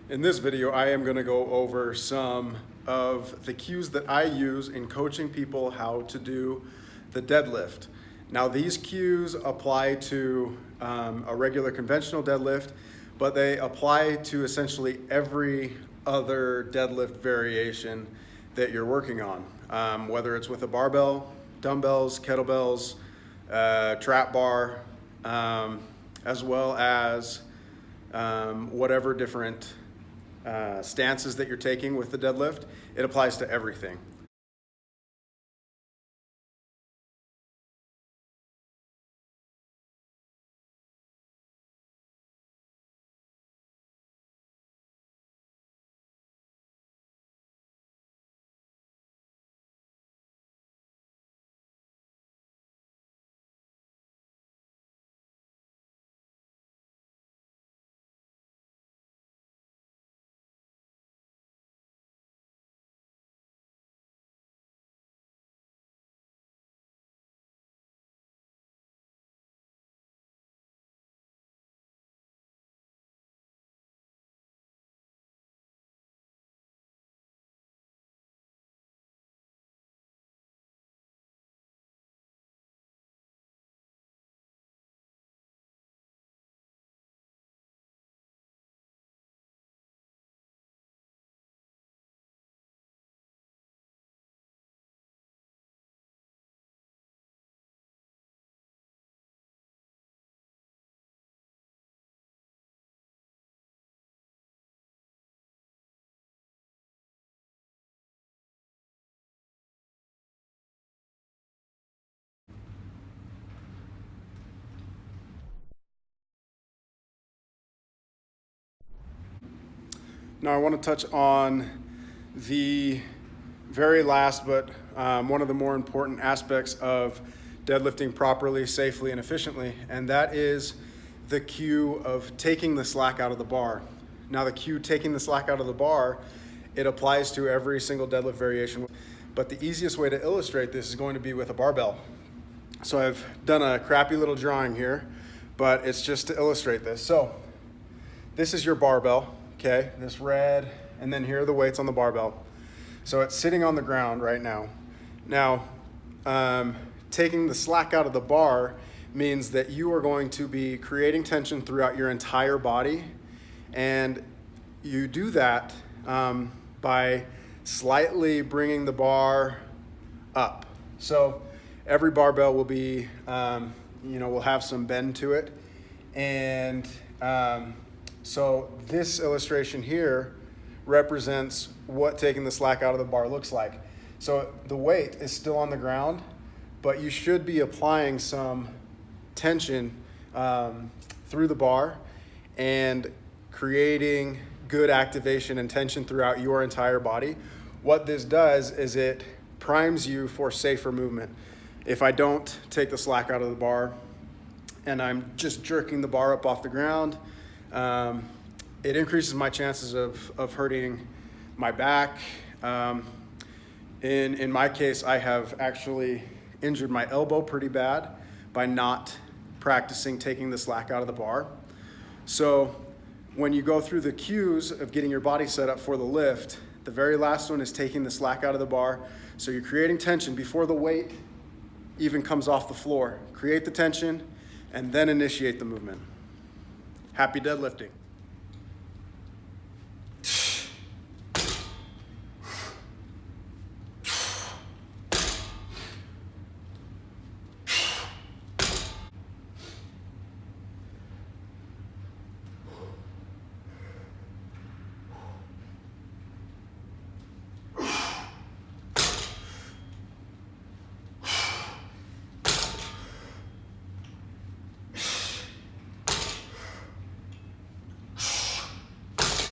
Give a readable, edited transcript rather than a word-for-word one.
In this video, I am going to go over some of the cues that I use in coaching people how to do the deadlift. Now, these cues apply to a regular conventional deadlift, but they apply to essentially every other deadlift variation that you're working on, whether it's with a barbell, dumbbells, kettlebells, trap bar, as well as whatever different stances that you're taking with the deadlift. It applies to everything. Now I want to touch on the very last, but one of the more important aspects of deadlifting properly, safely, and efficiently, and that is the cue of taking the slack out of the bar. Now the cue taking the slack out of the bar, it applies to every single deadlift variation, but the easiest way to illustrate this is going to be with a barbell. So I've done a crappy little drawing here, but it's just to illustrate this. So this is your barbell. Okay, this red, and then here are the weights on the barbell. So it's sitting on the ground right now. Now, taking the slack out of the bar means that you are going to be creating tension throughout your entire body, and you do that by slightly bringing the bar up. So every barbell will be, will have some bend to it, and so this illustration here represents what taking the slack out of the bar looks like. So the weight is still on the ground, but you should be applying some tension through the bar and creating good activation and tension throughout your entire body. What this does is it primes you for safer movement. If I don't take the slack out of the bar and I'm just jerking the bar up off the ground, it increases my chances of hurting my back. In my case, I have actually injured my elbow pretty bad by not practicing taking the slack out of the bar. So when you go through the cues of getting your body set up for the lift, the very last one is taking the slack out of the bar. So you're creating tension before the weight even comes off the floor. Create the tension and then initiate the movement. Happy deadlifting.